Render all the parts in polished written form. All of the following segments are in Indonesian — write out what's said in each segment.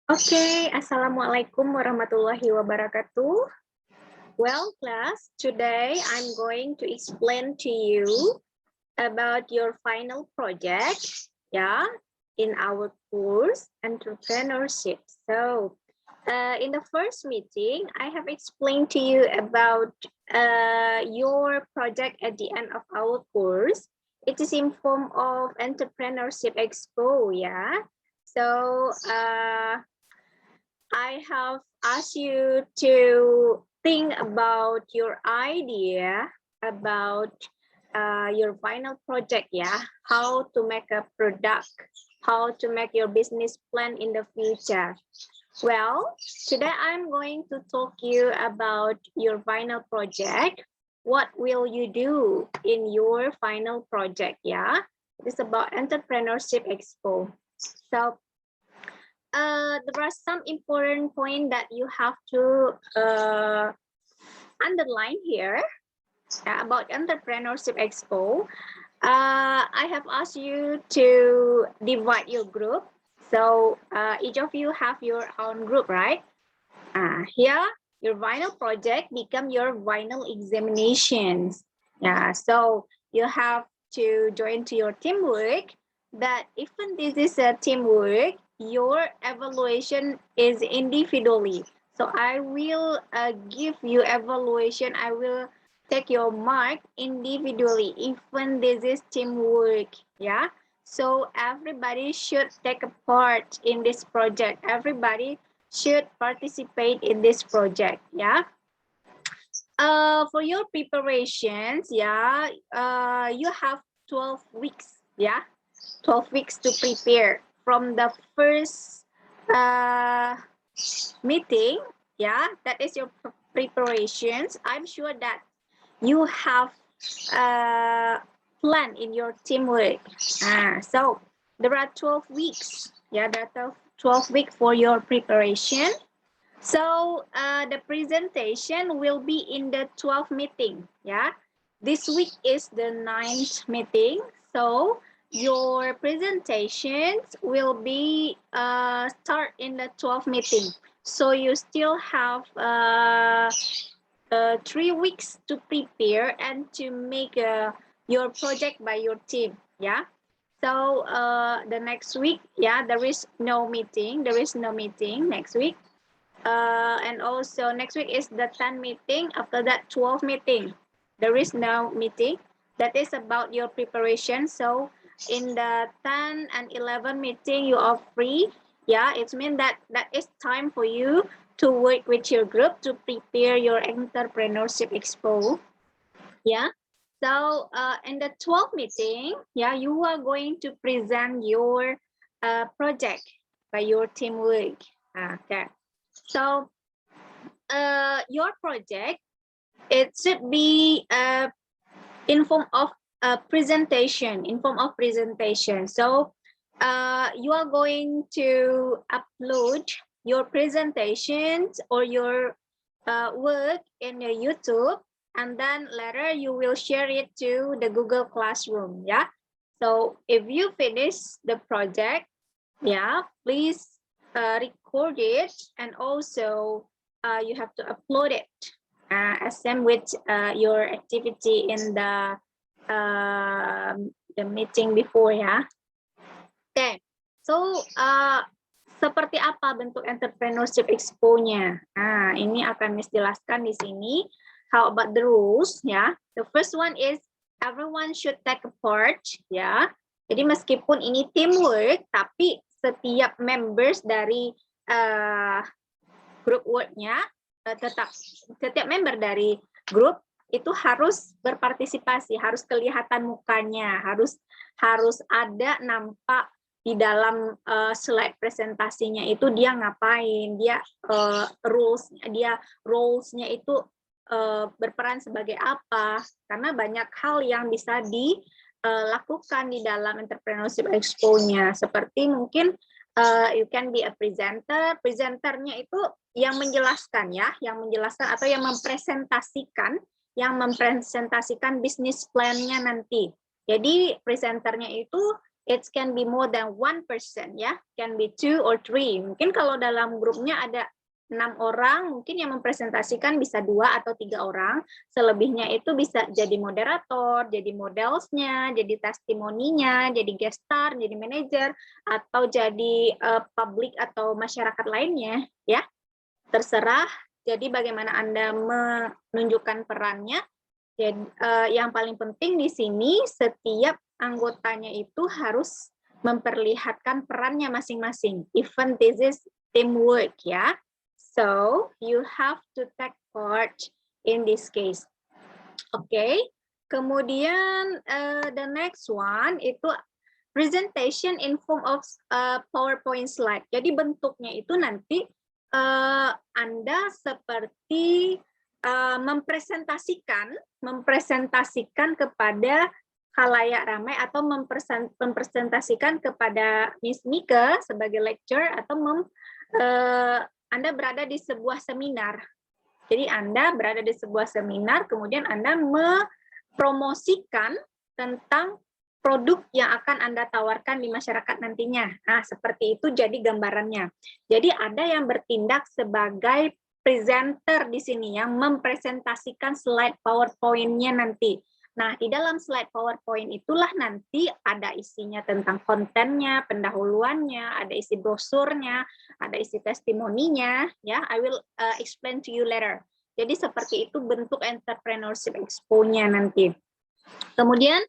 Okay, Assalamualaikum warahmatullahi wabarakatuh. Well, class, today I'm going to explain to you about your final project, yeah, in our course, entrepreneurship. So, in the first meeting, I have explained to you about your project at the end of our course. It is in form of entrepreneurship expo, yeah. So, I have asked you to think about your idea about your final project, yeah, how to make a product, how to make your business plan in the future. Well, today I'm going to talk you about your final project. What will you do in your final project, yeah? It's about Entrepreneurship Expo. So there are some important points that you have to underline here about Entrepreneurship Expo. I have asked you to divide your group. So each of you have your own group, right? Here, your vinyl project become your vinyl examinations. Yeah, so you have to join to your teamwork. That even this is a teamwork, your evaluation is individually. So I will give you evaluation. I will take your mark individually, even this is teamwork. Yeah. So everybody should take a part in this project. Everybody should participate in this project, yeah. For your preparations, yeah, you have 12 weeks, yeah, 12 weeks to prepare from the first meeting, yeah, that is your preparations. I'm sure that you have plan in your teamwork. So there are 12 weeks, yeah, there are 12 weeks for your preparation. So the presentation will be in the 12th meeting. Yeah, this week is the 9th meeting. So your presentations will be start in the 12th meeting. So you still have 3 weeks to prepare and to make your project by your team. Yeah. So the next week, yeah, there is no meeting. There is no meeting next week. And also next week is the 10 meeting. After that, 12 meeting. There is no meeting. That is about your preparation. So in the 10 and 11 meeting, you are free. Yeah, it means that that is time for you to work with your group to prepare your entrepreneurship expo. Yeah. So in the 12th meeting, yeah, you are going to present your project by your teamwork. Okay. So your project, it should be in form of a presentation, in form of presentation. So you are going to upload your presentations or your work in your YouTube, and then later you will share it to the Google Classroom. Yeah. So if you finish the project, yeah, please record it, and also you have to upload it as same with your activity in the meeting before, ya. Okay, so seperti apa bentuk entrepreneurship expo-nya? Nah, ini akan Miss jelaskan di sini. How about the rules? Ya, the first one is everyone should take a part. Ya, jadi meskipun ini teamwork, tapi setiap members dari group work-nya tetap setiap member dari grup itu harus berpartisipasi, harus kelihatan mukanya, harus ada nampak di dalam slide presentasinya itu dia ngapain, dia roles-nya itu berperan sebagai apa, karena banyak hal yang bisa dilakukan di dalam entrepreneurship expo-nya, seperti mungkin you can be a presenter. Presenternya itu yang menjelaskan, ya, yang menjelaskan atau yang mempresentasikan bisnis plan-nya nanti. Jadi presenternya itu It can be more than one person, ya. Can be 2 or 3. Mungkin kalau dalam grupnya ada 6 orang, mungkin yang mempresentasikan bisa 2 atau 3 orang. Selebihnya itu bisa jadi moderator, jadi modelsnya, jadi testimoninya, jadi guest star, jadi manajer, atau jadi publik atau masyarakat lainnya, ya. Terserah. Jadi bagaimana Anda menunjukkan perannya. Jadi, yang paling penting di sini setiap anggotanya itu harus memperlihatkan perannya masing-masing. Even this is teamwork, ya. So you have to take part in this case. Okay. Kemudian the next one itu presentation in form of PowerPoint slide. Jadi bentuknya itu nanti Anda seperti mempresentasikan kepada khalayak ramai atau mempresentasikan kepada Miss Mika sebagai lecturer atau Anda berada di sebuah seminar. Jadi Anda berada di sebuah seminar, kemudian Anda mempromosikan tentang produk yang akan Anda tawarkan di masyarakat nantinya. Nah, seperti itu jadi gambarannya. Jadi ada yang bertindak sebagai presenter di sini yang mempresentasikan slide PowerPoint-nya nanti. Nah, di dalam slide PowerPoint itulah nanti ada isinya tentang kontennya, pendahuluannya, ada isi brosurnya, ada isi testimoninya, ya. I will explain to you later. Jadi seperti itu bentuk entrepreneurship expo-nya nanti. Kemudian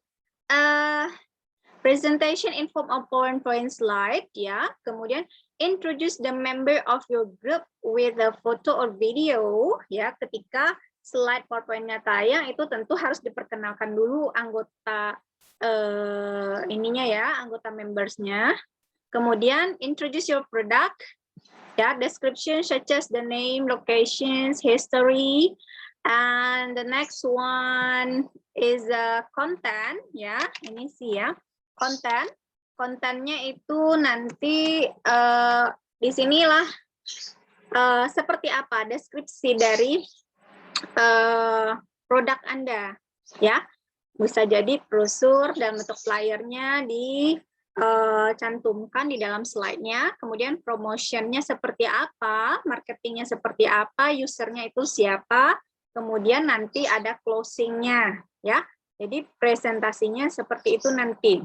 presentation in form of PowerPoint slide, ya. Kemudian introduce the member of your group with a photo or video, ya. Ketika slide PowerPoint-nya tayang itu tentu harus diperkenalkan dulu anggota ininya ya, anggota members-nya. Kemudian introduce your product, ya, description such as the name, locations, history, and the next one is content, ya. Ini sih ya, konten. Kontennya itu nanti di sinilah seperti apa deskripsi dari produk Anda, ya. Bisa jadi brosur dan bentuk flyernya dicantumkan di dalam slide-nya, kemudian promotionnya seperti apa, marketingnya seperti apa, usernya itu siapa, kemudian nanti ada closing-nya, ya. Jadi presentasinya seperti itu nanti.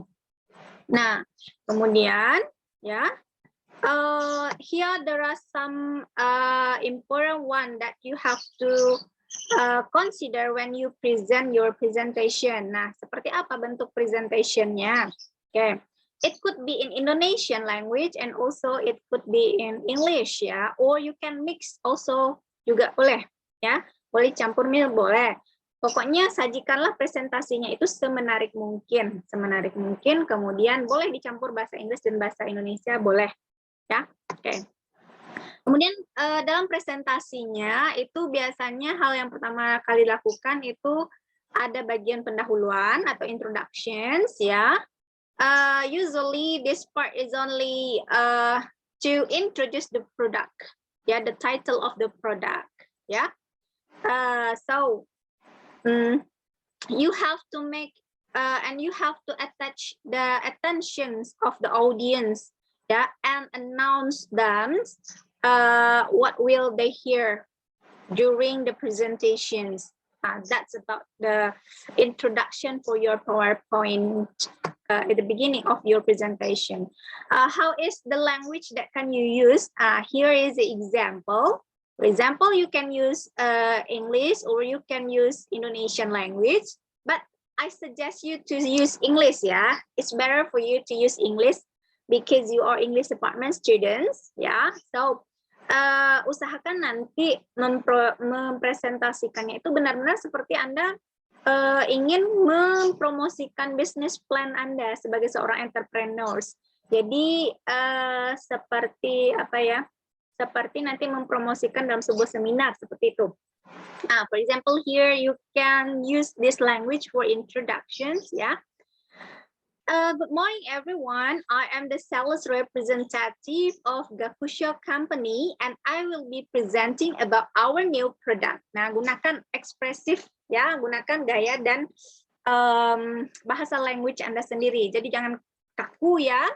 Nah, kemudian, ya, here there are some important one that you have to consider when you present your presentation. Nah, seperti apa bentuk presentationnya? Okay. It could be in Indonesian language and also it could be in English, ya. Or you can mix also juga boleh, ya. Boleh campur mil boleh. Pokoknya sajikanlah presentasinya itu semenarik mungkin, kemudian boleh dicampur bahasa Inggris dan bahasa Indonesia, boleh, ya. Oke. Kemudian dalam presentasinya itu biasanya hal yang pertama kali lakukan itu ada bagian pendahuluan atau introductions, ya. Usually this part is only to introduce the product, ya, the title of the product, ya. So you have to make and you have to attach the attentions of the audience, yeah, and announce them what will they hear during the presentations. That's about the introduction for your PowerPoint at the beginning of your presentation. How is the language that can you use? Here is the example. For example, you can use English or you can use Indonesian language, but I suggest you to use English, yeah. It's better for you to use English because you are English department students, yeah. So usahakan nanti mempresentasikannya itu benar-benar seperti Anda ingin mempromosikan bisnis plan Anda sebagai seorang entrepreneurs. Jadi seperti apa ya? Seperti nanti mempromosikan dalam sebuah seminar seperti itu. For example, here you can use this language for introductions, ya. Good morning, everyone. I am the sales representative of Gakusho Company, and I will be presenting about our new product. Nah, gunakan ekspresif, ya, gunakan gaya dan bahasa language Anda sendiri. Jadi jangan kaku ya.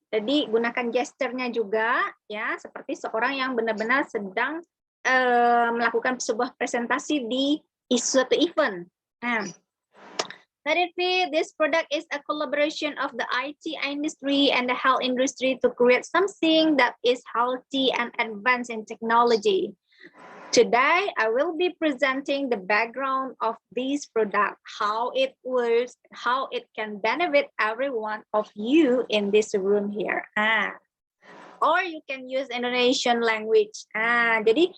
Jadi gunakan gesturnya juga ya, seperti seorang yang benar-benar sedang melakukan sebuah presentasi di suatu event. Nah, this product is a collaboration of the IT industry and the health industry to create something that is healthy and advanced in technology. Today, I will be presenting the background of this product, how it works, how it can benefit every one of you in this room here. Or you can use Indonesian language. Jadi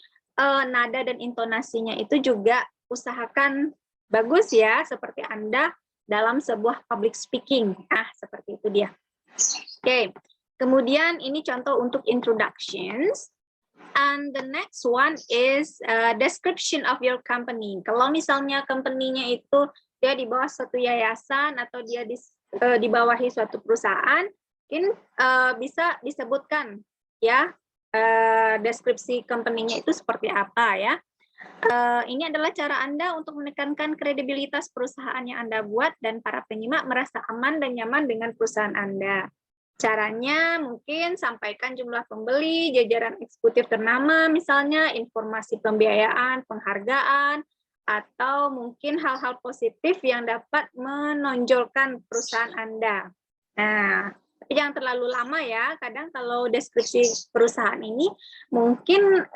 nada dan intonasinya itu juga usahakan bagus ya, seperti Anda dalam sebuah public speaking. Seperti itu dia. Oke, kemudian ini contoh untuk introductions. And the next one is description of your company. Kalau misalnya company-nya itu dia di bawah suatu yayasan atau dia di bawahi suatu perusahaan, mungkin bisa disebutkan ya deskripsi company-nya itu seperti apa ya. Ini adalah cara Anda untuk menekankan kredibilitas perusahaan yang Anda buat dan para penyimak merasa aman dan nyaman dengan perusahaan Anda. Caranya mungkin sampaikan jumlah pembeli, jajaran eksekutif ternama, misalnya informasi pembiayaan, penghargaan, atau mungkin hal-hal positif yang dapat menonjolkan perusahaan Anda. Nah, tapi jangan terlalu lama ya. Kadang kalau deskripsi perusahaan ini mungkin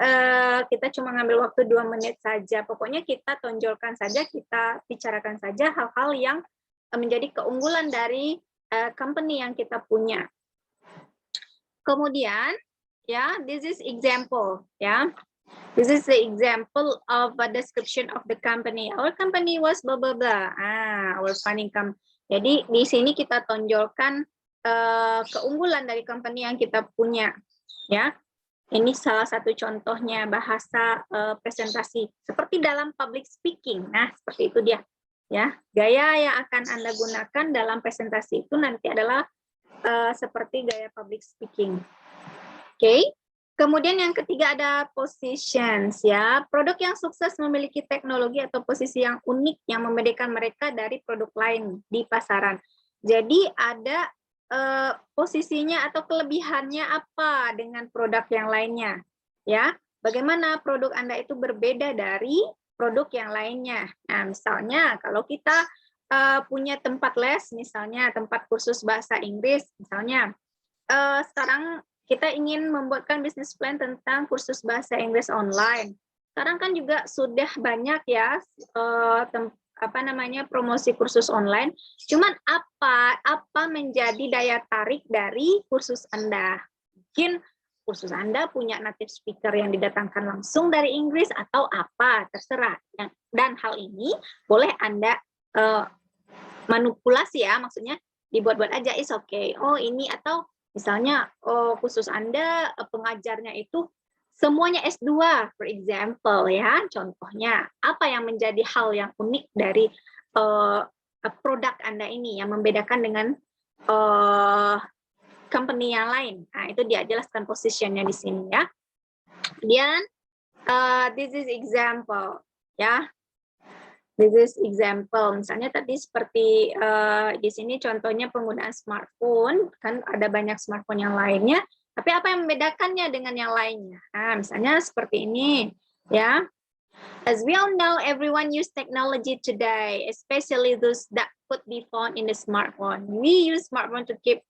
kita cuma ngambil waktu 2 menit saja. Pokoknya kita tonjolkan saja, kita bicarakan saja hal-hal yang menjadi keunggulan dari company yang kita punya. Kemudian, ya, this is example, ya. This is the example of a description of the company. Our company was blah blah blah. Our fund income. Jadi di sini kita tonjolkan keunggulan dari company yang kita punya, ya. Ini salah satu contohnya bahasa presentasi seperti dalam public speaking. Nah, seperti itu dia. Ya, gaya yang akan Anda gunakan dalam presentasi itu nanti adalah seperti gaya public speaking. Oke. Kemudian yang ketiga ada positions ya. Produk yang sukses memiliki teknologi atau posisi yang unik yang membedakan mereka dari produk lain di pasaran. Jadi ada posisinya atau kelebihannya apa dengan produk yang lainnya, ya. Bagaimana produk Anda itu berbeda dari produk yang lainnya. Nah, misalnya kalau kita punya tempat les, misalnya tempat kursus bahasa Inggris, misalnya sekarang kita ingin membuatkan bisnis plan tentang kursus bahasa Inggris online. Sekarang kan juga sudah banyak ya promosi kursus online. Cuman apa menjadi daya tarik dari kursus Anda? Mungkin kursus Anda punya native speaker yang didatangkan langsung dari Inggris atau apa, terserah. Dan hal ini boleh Anda manipulasi ya, maksudnya dibuat-buat aja, is okay. Oh ini, atau misalnya kursus Anda pengajarnya itu semuanya S2, for example ya, contohnya. Apa yang menjadi hal yang unik dari produk Anda ini yang membedakan dengan company yang lain. Nah, itu dia jelaskan positionnya di sini ya. Kemudian this is example ya. This is example. Misalnya tadi seperti di sini contohnya penggunaan smartphone, kan ada banyak smartphone yang lainnya. Tapi apa yang membedakannya dengan yang lainnya? Nah, misalnya seperti ini ya. As we all know, everyone use technology today, especially those that could be found in the smartphone. We use smartphone to keep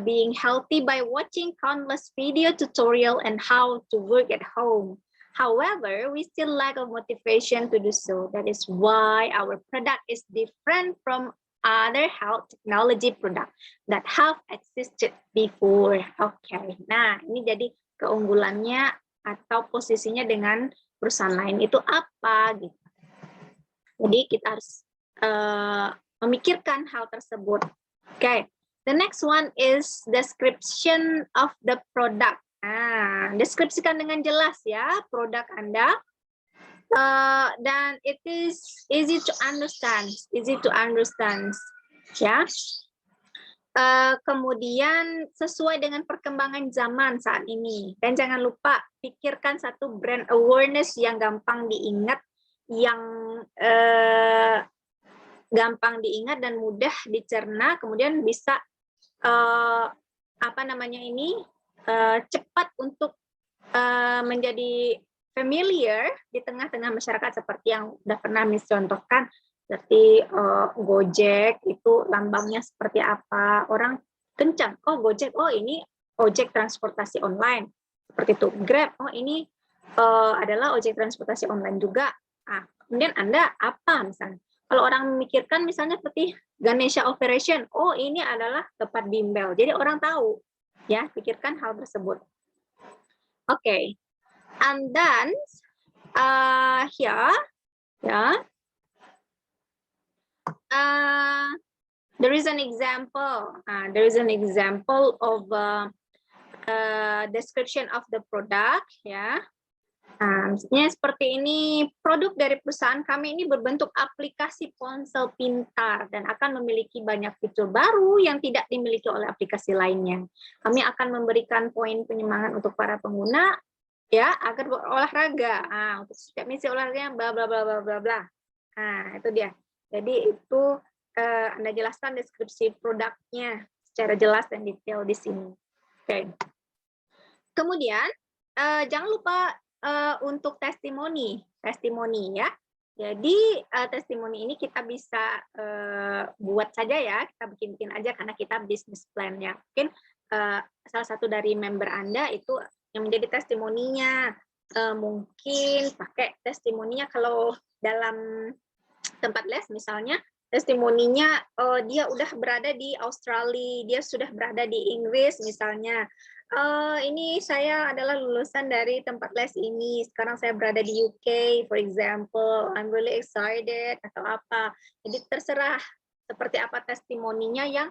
being healthy by watching countless video tutorial and how to work at home. However, we still lack of motivation to do so. That is why our product is different from other health technology product that have existed before. Okay, nah ini jadi keunggulannya atau posisinya dengan perusahaan lain itu apa gitu. Jadi kita harus memikirkan hal tersebut. Okay. The next one is description of the product. Deskripsikan dengan jelas ya produk Anda. Dan it is easy to understand. Ya. Kemudian sesuai dengan perkembangan zaman saat ini. Dan jangan lupa pikirkan satu brand awareness yang gampang diingat, gampang diingat dan mudah dicerna, kemudian bisa apa namanya ini cepat untuk menjadi familiar di tengah-tengah masyarakat seperti yang sudah pernah Miss contohkan, seperti Gojek itu lambangnya seperti apa, orang kencang, oh Gojek, oh ini ojek transportasi online, seperti itu. Grab, oh ini adalah ojek transportasi online juga. Nah, kemudian Anda apa misalnya? Kalau orang memikirkan misalnya seperti Ganesha Operation, oh ini adalah tempat bimbel. Jadi orang tahu, ya, pikirkan hal tersebut. Okay, and then here, yeah, there is an example. There is an example of description of the product, ya. Misalnya seperti ini, produk dari perusahaan kami ini berbentuk aplikasi ponsel pintar dan akan memiliki banyak fitur baru yang tidak dimiliki oleh aplikasi lainnya. Kami akan memberikan poin penyemangat untuk para pengguna, ya, agar berolahraga. Untuk setiap misi olahraganya, bla bla bla bla bla bla. Itu dia. Jadi itu Anda jelaskan deskripsi produknya secara jelas dan detail di sini. Oke. Kemudian jangan lupa untuk testimoni ya. Jadi testimoni ini kita bisa buat saja ya, kita bikin aja karena kita business plan ya. Mungkin salah satu dari member Anda itu yang menjadi testimoninya, mungkin pakai testimoninya kalau dalam tempat les misalnya, testimoninya dia udah berada di Australia, dia sudah berada di Inggris misalnya. Ini saya adalah lulusan dari tempat les ini, sekarang saya berada di UK, for example, I'm really excited, atau apa. Jadi terserah seperti apa testimoninya yang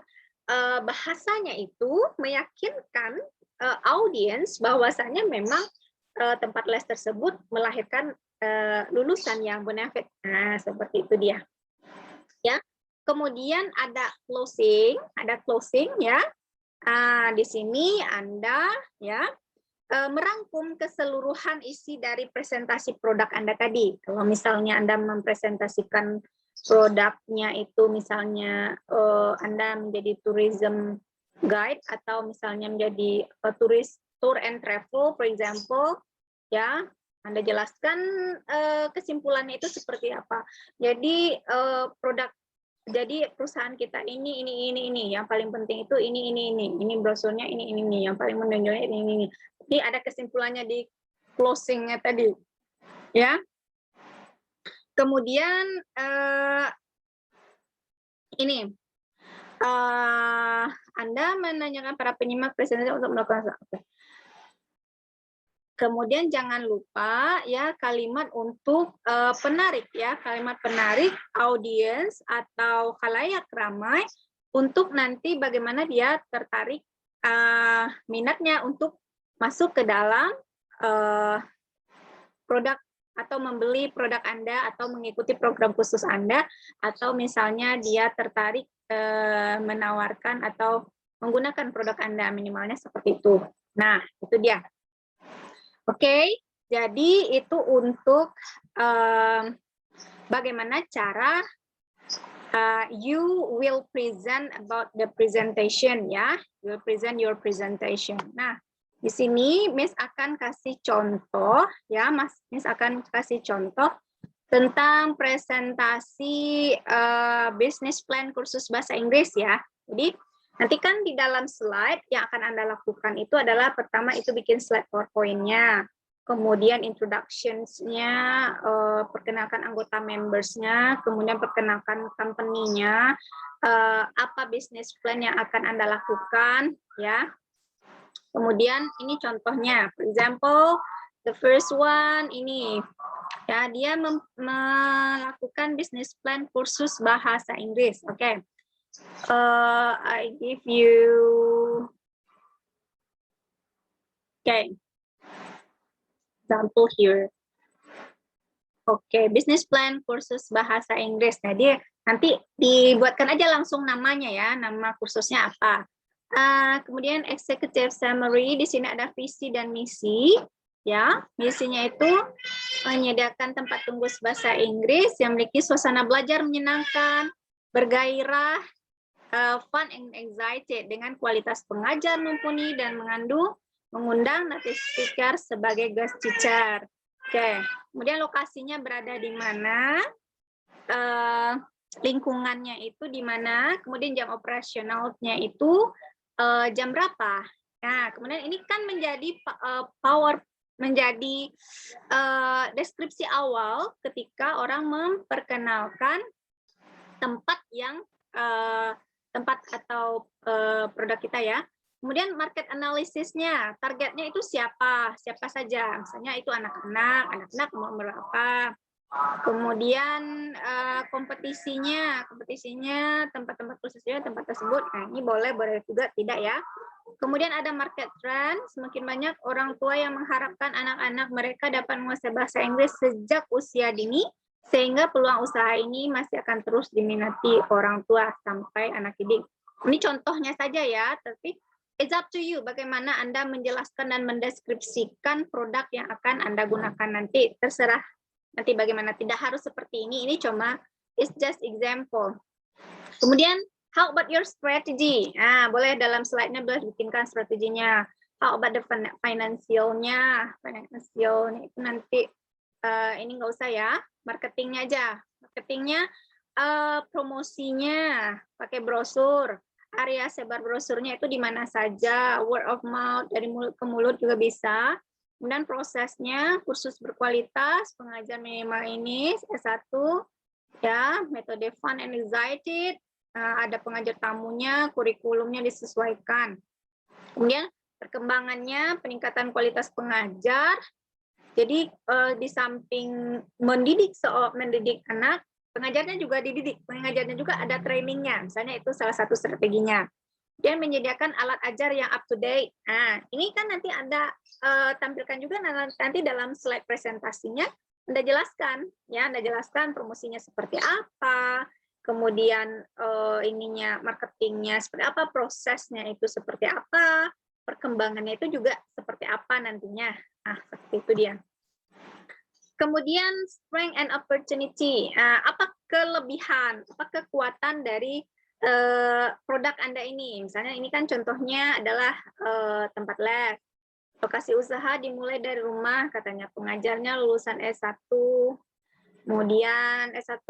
bahasanya itu meyakinkan audiens bahwasanya memang tempat les tersebut melahirkan lulusan yang benefit. Nah, seperti itu dia. Ya. Kemudian ada closing ya. Di sini Anda ya merangkum keseluruhan isi dari presentasi produk Anda tadi. Kalau misalnya Anda mempresentasikan produknya itu misalnya Anda menjadi tourism guide atau misalnya menjadi tour and travel, for example, ya Anda jelaskan kesimpulannya itu seperti apa. Jadi jadi perusahaan kita ini yang paling penting itu ini brosurnya ini yang paling menonjolnya ini. Jadi ada kesimpulannya di closingnya tadi, ya. Kemudian ini Anda menanyakan para penyimak presentasi untuk melakukan. Kemudian jangan lupa ya kalimat untuk penarik ya, kalimat penarik audiens atau khalayak ramai untuk nanti bagaimana dia tertarik minatnya untuk masuk ke dalam produk atau membeli produk Anda atau mengikuti program khusus Anda atau misalnya dia tertarik menawarkan atau menggunakan produk Anda, minimalnya seperti itu. Nah, itu dia. Oke, jadi itu untuk bagaimana cara you will present about the presentation ya, you will present your presentation. Nah, di sini Miss akan kasih contoh ya, Miss akan kasih contoh tentang presentasi business plan kursus bahasa Inggris ya. Jadi nanti kan di dalam slide yang akan Anda lakukan itu adalah pertama itu bikin slide PowerPoint-nya, kemudian introduction-nya, perkenalkan anggota members-nya, kemudian perkenalkan company-nya, apa business plan yang akan Anda lakukan, ya. Kemudian ini contohnya, for example, the first one ini, ya dia melakukan business plan kursus bahasa Inggris, oke. Okay. I give you, okay, example here. Oke, business plan kursus bahasa Inggris. Jadi nanti dibuatkan aja langsung namanya ya, nama kursusnya apa. Kemudian executive summary, di sini ada visi dan misi. Ya, misinya itu menyediakan tempat tunggu bahasa Inggris yang memiliki suasana belajar menyenangkan, bergairah, fun and excited dengan kualitas pengajar mumpuni dan mengundang native speaker sebagai guest teacher. Oke, kemudian lokasinya berada di mana, lingkungannya itu di mana, kemudian jam operasionalnya itu jam berapa. Nah, kemudian ini kan menjadi menjadi deskripsi awal ketika orang memperkenalkan tempat yang tempat atau produk kita ya. Kemudian market analisisnya, targetnya itu siapa saja. Misalnya itu anak-anak umur berapa. Kemudian kompetisinya tempat-tempat khususnya tempat tersebut. Nah, ini boleh juga tidak ya. Kemudian ada market trend, semakin banyak orang tua yang mengharapkan anak-anak mereka dapat menguasai bahasa Inggris sejak usia dini, sehingga peluang usaha ini masih akan terus diminati orang tua sampai anak didik. Ini contohnya saja ya, tapi it's up to you bagaimana Anda menjelaskan dan mendeskripsikan produk yang akan Anda gunakan nanti. Terserah nanti bagaimana, tidak harus seperti ini cuma it's just example. Kemudian how about your strategy? Nah, boleh dalam slide-nya boleh bikinkan strateginya. How about the financial-nya? Financial itu nanti ini nggak usah ya, marketingnya aja. Marketingnya promosinya pakai brosur. Area sebar brosurnya itu di mana saja, word of mouth, dari mulut ke mulut juga bisa. Kemudian prosesnya, kursus berkualitas, pengajar minimal ini, S1, ya, metode fun and excited, ada pengajar tamunya, kurikulumnya disesuaikan. Kemudian perkembangannya, peningkatan kualitas pengajar. Jadi di samping mendidik anak, pengajarnya juga dididik, pengajarnya juga ada trainingnya, misalnya itu salah satu strateginya. Dan menyediakan alat ajar yang up to date. Nah, ini kan nanti Anda tampilkan juga nanti dalam slide presentasinya, Anda jelaskan, ya, Anda jelaskan promosinya seperti apa, kemudian ininya marketingnya seperti apa, prosesnya itu seperti apa, perkembangannya itu juga seperti apa nantinya. Nah, seperti itu dia. Kemudian strength and opportunity. Apa kelebihan, apa kekuatan dari produk Anda ini? Misalnya ini kan contohnya adalah tempat les. Lokasi usaha dimulai dari rumah, katanya pengajarnya lulusan S1. Kemudian S1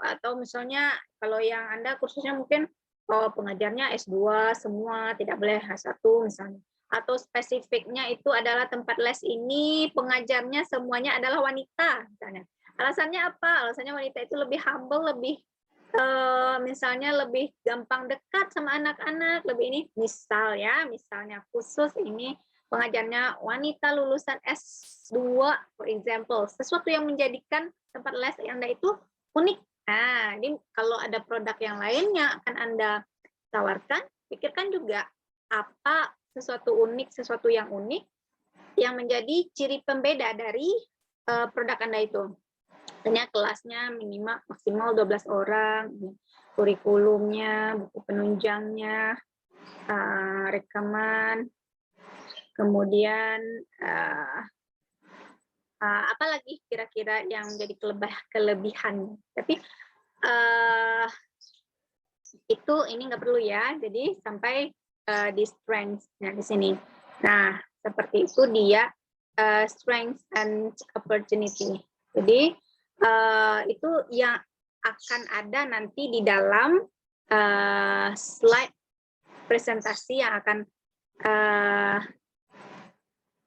atau misalnya kalau yang Anda kursusnya mungkin pengajarnya S2 semua, tidak boleh S1 misalnya. Atau spesifiknya itu adalah tempat les ini pengajarnya semuanya adalah wanita misalnya. Alasannya apa? Alasannya wanita itu lebih humble, lebih misalnya lebih gampang dekat sama anak-anak, lebih ini misal ya, misalnya khusus ini pengajarnya wanita lulusan S2 for example, sesuatu yang menjadikan tempat les Anda itu unik. Nah, ini kalau ada produk yang lainnya akan Anda tawarkan, pikirkan juga apa sesuatu unik, sesuatu yang unik yang menjadi ciri pembeda dari produk Anda itu. Misalnya kelasnya minimal maksimal 12 orang, kurikulumnya, buku penunjangnya, rekaman, kemudian apalagi kira-kira yang menjadi kelebihan. Tapi itu ini nggak perlu ya, jadi sampai di strength-nya di sini. Nah, seperti itu dia strength and opportunity. Jadi itu yang akan ada nanti di dalam slide presentasi yang akan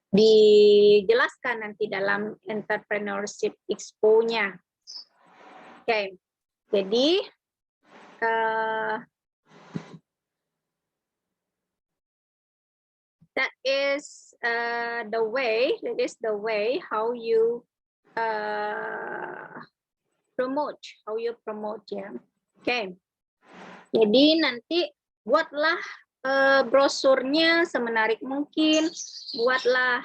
dijelaskan nanti dalam Entrepreneurship Expo-nya. Oke, jadi that is the way how you promote ya. Oke. Jadi nanti buatlah brosurnya semenarik mungkin, buatlah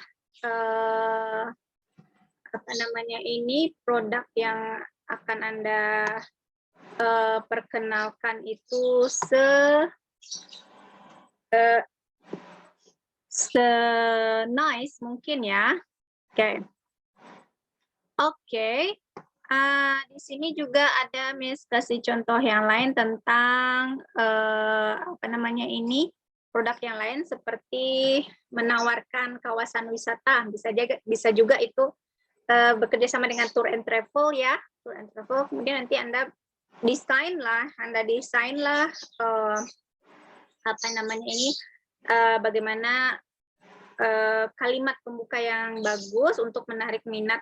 apa namanya ini produk yang akan Anda perkenalkan itu nice mungkin ya. Oke. Di sini juga ada Miss kasih contoh yang lain tentang apa namanya ini produk yang lain seperti menawarkan kawasan wisata. Bisa juga itu bekerja sama dengan tour and travel ya, tour and travel. Kemudian nanti Anda desainlah apa namanya ini bagaimana kalimat pembuka yang bagus untuk menarik minat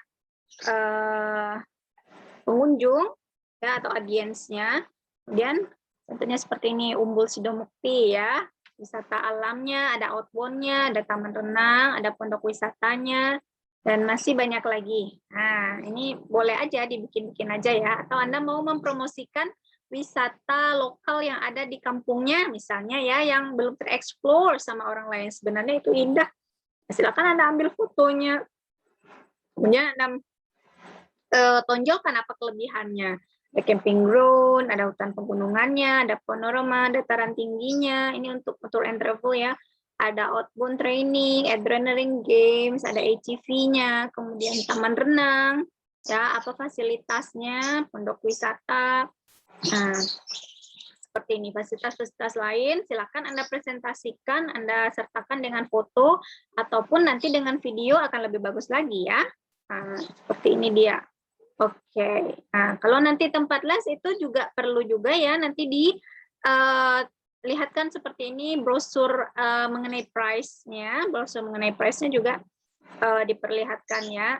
pengunjung ya atau audiensnya. Kemudian tentunya seperti ini Umbul Sidomukti ya, wisata alamnya, ada outbound-nya, ada taman renang, ada pondok wisatanya, dan masih banyak lagi. Nah, ini boleh aja dibikin-bikin aja ya, atau Anda mau mempromosikan wisata lokal yang ada di kampungnya misalnya ya, yang belum tereksplor sama orang lain. Sebenarnya itu indah. Silakan Anda ambil fotonya. Kemudian Anda tonjolkan apa kelebihannya. Ada camping ground, ada hutan pegunungannya, ada panorama, dataran tingginya. Ini untuk tour and travel ya. Ada outbound training, adrenaline games, ada ATV-nya, kemudian taman renang, ya apa fasilitasnya, pondok wisata. Nah, seperti ini fasilitas-fasilitas lain. Silakan Anda presentasikan, Anda sertakan dengan foto ataupun nanti dengan video akan lebih bagus lagi ya. Nah, seperti ini dia. Oke, nah kalau nanti tempat les itu juga perlu juga ya nanti dilihatkan seperti ini brosur mengenai price-nya, brosur mengenai price-nya juga diperlihatkan ya.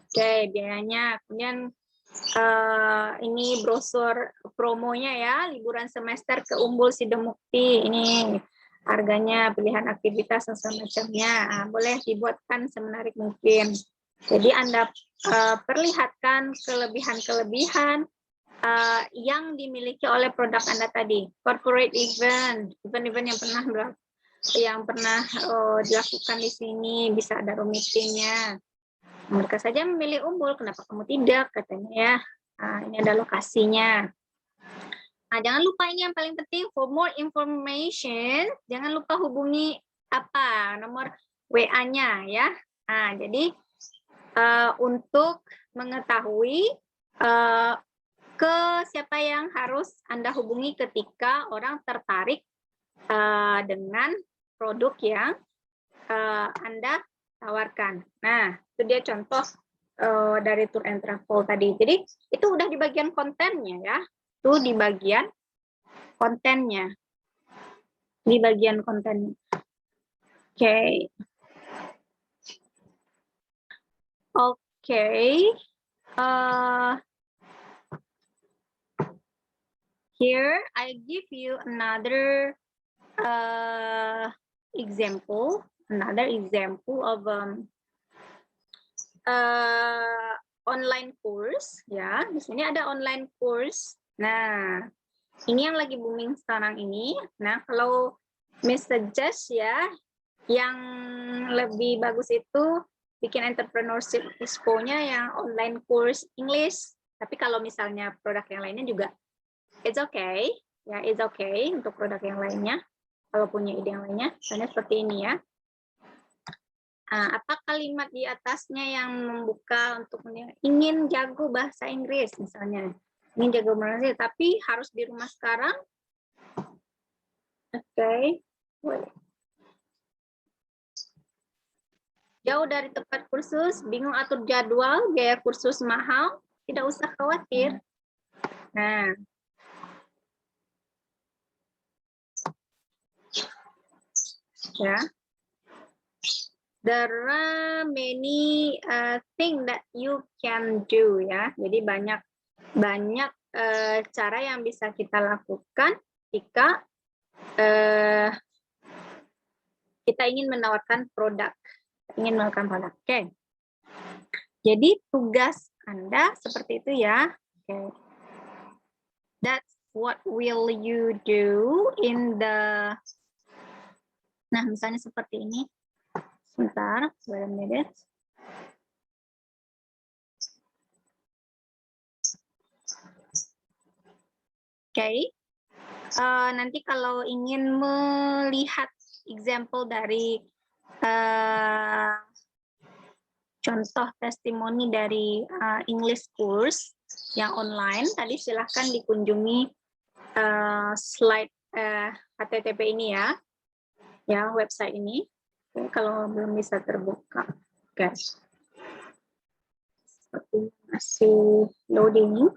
Oke, biayanya. Kemudian ini brosur promonya ya, liburan semester ke Umbul Sidomukti. Ini harganya, pilihan aktivitas dan semacamnya. Nah, boleh dibuatkan semenarik mungkin. Jadi Anda perlihatkan kelebihan-kelebihan yang dimiliki oleh produk Anda tadi. Corporate event yang pernah dilakukan di sini, bisa ada room meeting-nya. Mereka saja memilih Umbul, kenapa kamu tidak? Katanya ya. Nah, ini ada lokasinya. Nah, jangan lupa ini yang paling penting, for more information, jangan lupa hubungi nomor WA-nya ya. Nah, jadi untuk mengetahui ke siapa yang harus Anda hubungi ketika orang tertarik dengan produk yang Anda tawarkan. Nah, itu dia contoh dari tour and travel tadi. Jadi, itu udah di bagian kontennya ya. Itu di bagian kontennya. Di bagian kontennya. Oke. Okay. Here I give you another example of online course ya. Di sini ada online course. Nah, ini yang lagi booming sekarang ini. Nah, kalau Miss suggest ya, yang lebih bagus itu bikin entrepreneurship expo-nya yang online course English. Tapi kalau misalnya produk yang lainnya juga it's okay. Ya, it's okay untuk produk yang lainnya. Kalau punya ide yang lainnya, misalnya seperti ini ya. Apa kalimat di atasnya yang membuka untuk ingin jago bahasa Inggris misalnya. Ingin jago bahasa Inggris, tapi harus di rumah sekarang. Oke. Jauh dari tempat kursus, bingung atur jadwal, biaya kursus mahal, tidak usah khawatir. Nah, ya, there are many things that you can do ya. Jadi banyak cara yang bisa kita lakukan jika kita ingin menawarkan produk. Oke. Jadi tugas Anda seperti itu ya. Oke. That's what will you do in the. Nah, misalnya seperti ini. Sebentar, wait a minute. Oke. Nanti kalau ingin melihat example dari contoh testimoni dari English course yang online, tadi silahkan dikunjungi slide HTTP ini ya website ini. Oke, kalau belum bisa terbuka, guys. Seperti masih loading.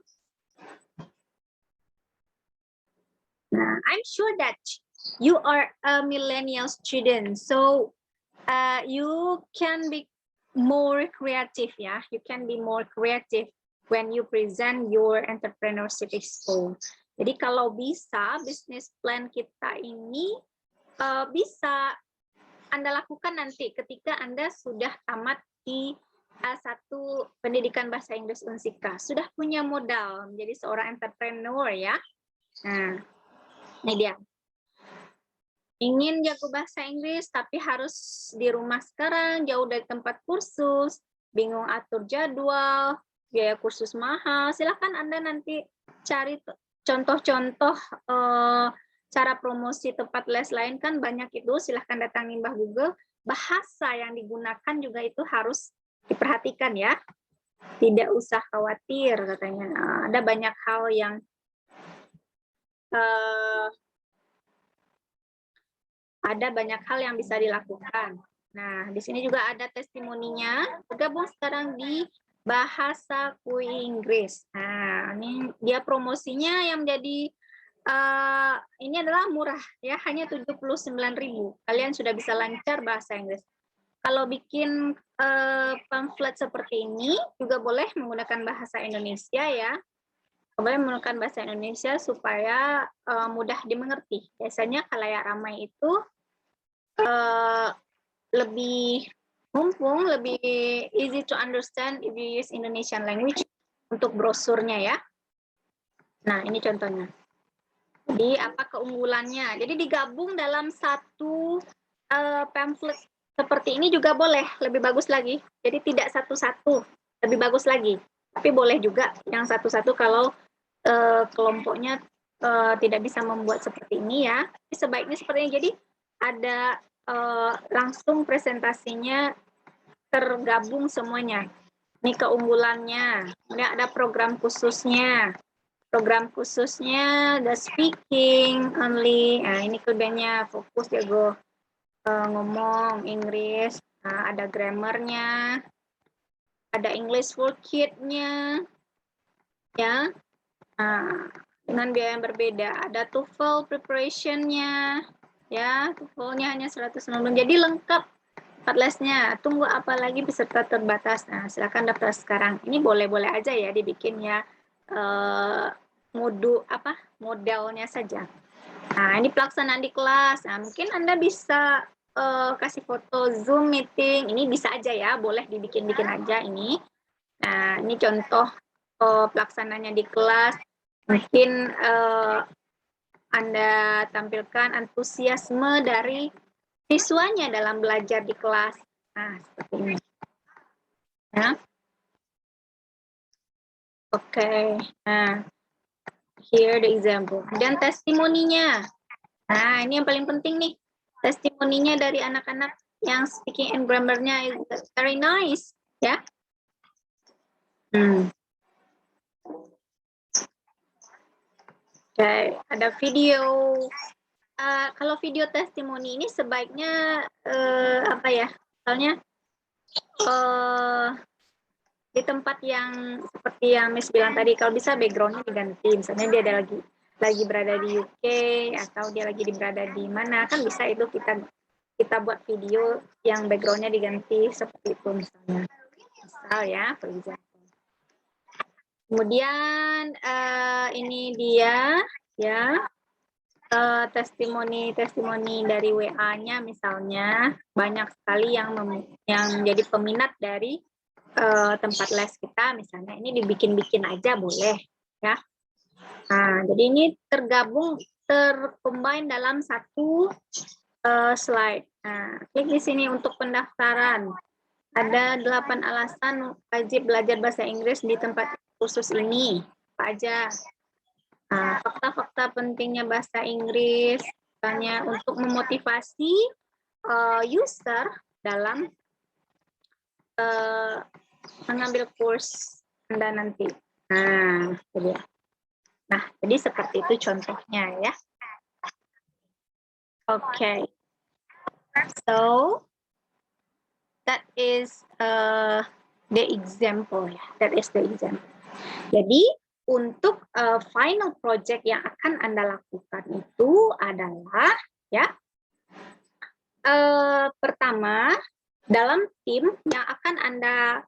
Nah, I'm sure that you are a millennial student, so you can be more creative, ya. You can be more creative when you present your entrepreneurship expo. Jadi kalau bisa business plan kita ini bisa Anda lakukan nanti ketika Anda sudah tamat di satu pendidikan bahasa Inggris Unsika, sudah punya modal menjadi seorang entrepreneur ya. Nah, ini dia. Ingin jago bahasa Inggris tapi harus di rumah sekarang, jauh dari tempat kursus, bingung atur jadwal, biaya kursus mahal. Silahkan Anda nanti cari contoh-contoh cara promosi tempat les lain, kan banyak itu. Silahkan datangin Mbah Google. Bahasa yang digunakan juga itu harus diperhatikan ya. Tidak usah khawatir katanya. Ada banyak hal yang bisa dilakukan. Nah, di sini juga ada testimoninya. Bergabung sekarang di Bahasa Kui Inggris. Nah, ini dia promosinya yang menjadi ini adalah murah ya, hanya 79.000. Kalian sudah bisa lancar bahasa Inggris. Kalau bikin pamflet seperti ini juga boleh menggunakan bahasa Indonesia ya. Boleh menggunakan bahasa Indonesia supaya mudah dimengerti. Biasanya khalayak ramai itu lebih mumpung, lebih easy to understand if you use Indonesian language untuk brosurnya ya. Nah, ini contohnya. Jadi apa keunggulannya? Jadi digabung dalam satu pamflet seperti ini juga boleh, lebih bagus lagi. Jadi tidak satu-satu, lebih bagus lagi. Tapi boleh juga yang satu-satu kalau kelompoknya tidak bisa membuat seperti ini ya. Sebaiknya seperti ini. Jadi ada langsung presentasinya tergabung semuanya. Ini keunggulannya. Ini ada program khususnya. Program khususnya the speaking only. Nah, ini kelebihannya, fokus jago ngomong Inggris. Nah, ada grammarnya, ada English for Kids-nya, ya. Nah, dengan biaya yang berbeda. Ada TOEFL preparation-nya, ya. TOEFL-nya hanya 190. Jadi lengkap tempat lesnya. Tunggu apa lagi, peserta terbatas. Nah, silakan daftar sekarang. Ini boleh-boleh aja ya dibikin ya. Modelnya saja. Nah, ini pelaksanaan di kelas. Nah, mungkin Anda bisa kasih foto Zoom meeting. Ini bisa aja ya, boleh dibikin-bikin aja ini. Nah, ini contoh pelaksananya di kelas. Mungkin Anda tampilkan antusiasme dari siswanya dalam belajar di kelas. Nah, seperti ini. Ya. Oke. Nah, here the example. Dan testimoninya. Nah, ini yang paling penting nih. Testimoninya dari anak-anak yang speaking and grammar-nya is very nice, ya. Oke, ada video. Kalau video testimoni ini sebaiknya apa ya? Misalnya di tempat yang seperti yang Miss bilang tadi, kalau bisa background-nya diganti. Misalnya dia ada lagi berada di UK atau dia lagi berada di mana, kan bisa itu kita buat video yang background-nya diganti seperti itu misalnya. Misal ya, for example. Kemudian ini dia ya testimoni dari WA-nya misalnya, banyak sekali yang jadi peminat dari tempat les kita, misalnya ini dibikin-bikin aja boleh ya. Nah, jadi ini tercombine dalam satu slide. Nah, klik di sini untuk pendaftaran. Ada 8 alasan wajib belajar bahasa Inggris di tempat kursus ini. Apa aja? Fakta-fakta pentingnya bahasa Inggris, misalnya untuk memotivasi user dalam mengambil course Anda nanti. Nah, itu dia. Nah, jadi seperti itu contohnya ya. Okay. So that is the example ya. That is the example. Jadi untuk final project yang akan Anda lakukan itu adalah ya pertama dalam tim yang akan Anda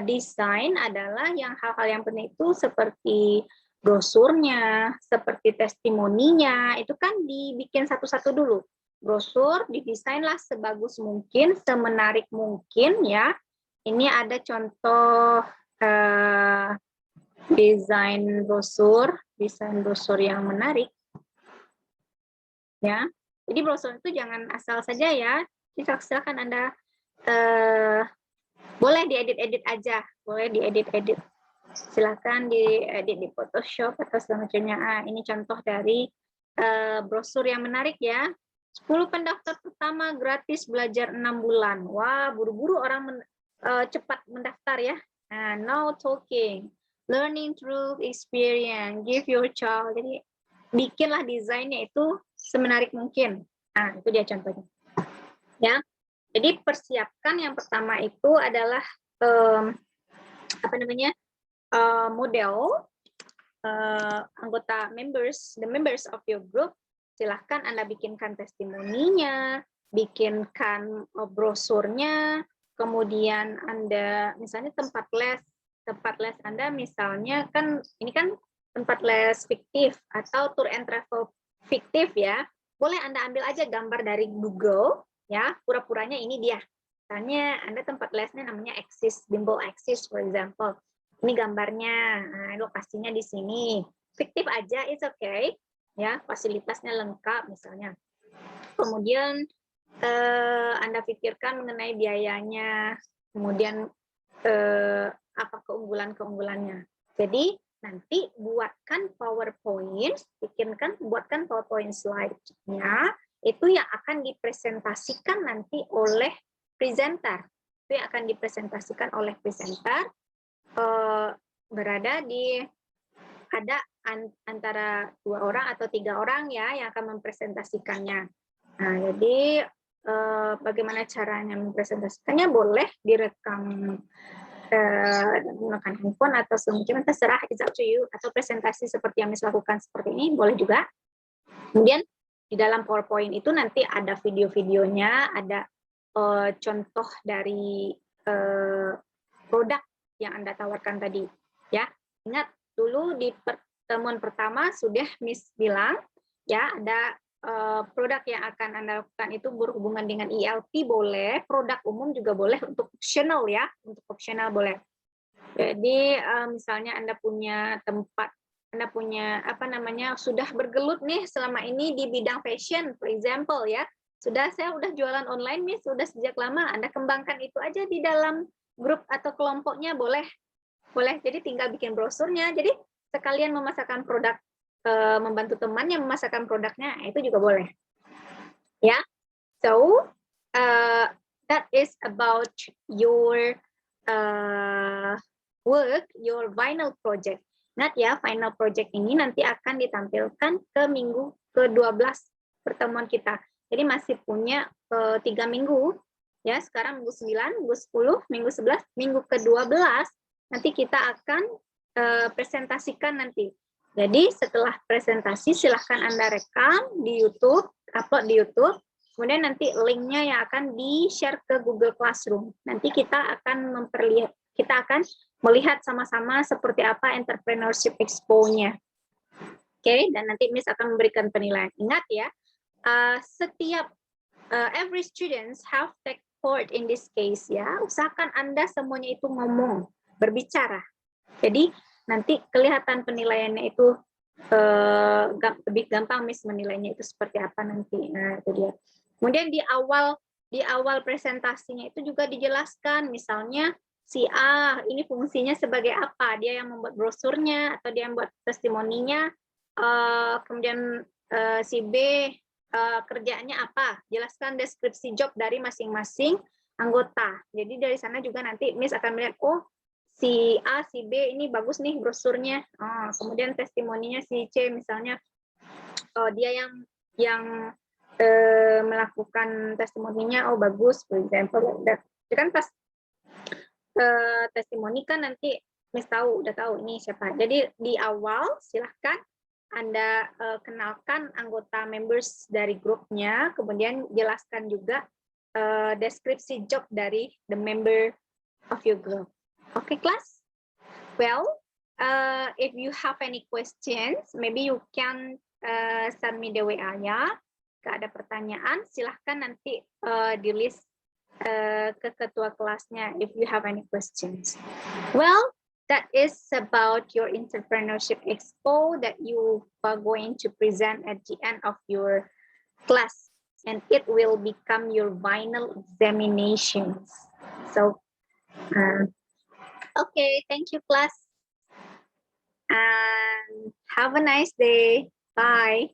desain adalah yang hal-hal yang penting itu seperti brosurnya, seperti testimoninya, itu kan dibikin satu-satu dulu. Brosur didesainlah sebagus mungkin, semenarik mungkin ya. Ini ada contoh desain brosur yang menarik. Ya. Jadi brosur itu jangan asal saja ya. Silakan Anda boleh diedit-edit aja, boleh diedit-edit. Silakan diedit di Photoshop atau semacamnya. Ini contoh dari brosur yang menarik ya. 10 pendaftar pertama gratis belajar 6 bulan. Wah, buru-buru orang cepat mendaftar ya. Nah, no talking. Learning through experience. Give your child. Jadi bikinlah desainnya itu semenarik mungkin. Nah, itu dia contohnya. Ya. Jadi persiapkan yang pertama itu adalah model anggota the members of your group. Silahkan Anda bikinkan testimoninya, bikinkan brosurnya, kemudian Anda misalnya tempat les Anda misalnya kan ini kan tempat les fiktif atau tour and travel fiktif ya. Boleh Anda ambil aja gambar dari Google ya, pura-puranya ini dia. Misalnya Anda tempat lesnya namanya Axis, Bimbel Axis for example. Ini gambarnya, nah, lokasinya di sini. Fiktif aja, it's okay. Ya, fasilitasnya lengkap misalnya. Kemudian Anda pikirkan mengenai biayanya, kemudian apa keunggulan-keunggulannya. Jadi nanti buatkan PowerPoint, buatkan PowerPoint slide-nya, itu yang akan dipresentasikan nanti oleh presenter. Itu yang akan dipresentasikan oleh presenter. Berada ada antara 2 orang atau 3 orang ya yang akan mempresentasikannya. Nah, jadi bagaimana caranya mempresentasikannya? Boleh direkam menggunakan handphone atau semacamnya, terserah, it's up to you. Atau presentasi seperti yang Miss lakukan seperti ini boleh juga. Kemudian di dalam PowerPoint itu nanti ada video-videonya, ada contoh dari produk yang Anda tawarkan tadi. Ya, ingat dulu di pertemuan pertama sudah Miss bilang ya ada produk yang akan Anda lakukan itu berhubungan dengan ELP boleh, produk umum juga boleh, untuk optional ya, untuk optional boleh. Jadi misalnya Anda punya tempat, Anda punya sudah bergelut nih selama ini di bidang fashion, for example ya. Saya udah jualan online nih sudah sejak lama, Anda kembangkan itu aja di dalam grup atau kelompoknya boleh. Jadi tinggal bikin brosurnya. Jadi sekalian memasarkan produk, membantu temannya memasarkan produknya, itu juga boleh. Ya, so that is about your work, your final project. Ingat ya, final project ini nanti akan ditampilkan ke minggu ke-12 pertemuan kita. Jadi masih punya 3 minggu. Ya, sekarang minggu 9, minggu 10, minggu 11, minggu ke-12 nanti kita akan presentasikan nanti. Jadi setelah presentasi silahkan Anda rekam di YouTube, upload di YouTube, kemudian nanti linknya yang akan di-share ke Google Classroom. Nanti kita akan melihat sama-sama seperti apa Entrepreneurship Expo-nya. Oke, dan nanti Miss akan memberikan penilaian. Ingat ya, setiap every students have take part in this case ya. Usahakan Anda semuanya itu ngomong, berbicara. Jadi nanti kelihatan penilaiannya itu lebih gampang Miss menilainya itu seperti apa nanti. Nah, itu dia. Kemudian di awal presentasinya itu juga dijelaskan, misalnya si A ini fungsinya sebagai apa, dia yang membuat brosurnya atau dia yang membuat testimoninya, kemudian si B kerjanya apa, jelaskan deskripsi job dari masing-masing anggota. Jadi dari sana juga nanti Miss akan melihat, oh si A, si B ini bagus nih brosurnya. Kemudian testimoninya si C misalnya, dia yang melakukan testimoninya, oh bagus, for example. Itu kan pas testimoni kan nanti Miss udah tahu ini siapa. Jadi di awal silahkan Anda kenalkan anggota members dari grupnya, kemudian jelaskan juga deskripsi job dari the member of your group. Okay, class? Well, if you have any questions, maybe you can send me the WA ya. Jika ada pertanyaan, silahkan nanti di list ke ketua kelasnya if you have any questions. Well, that is about your entrepreneurship expo that you are going to present at the end of your class, and it will become your final examinations. So, okay, thank you, class, and have a nice day. Bye.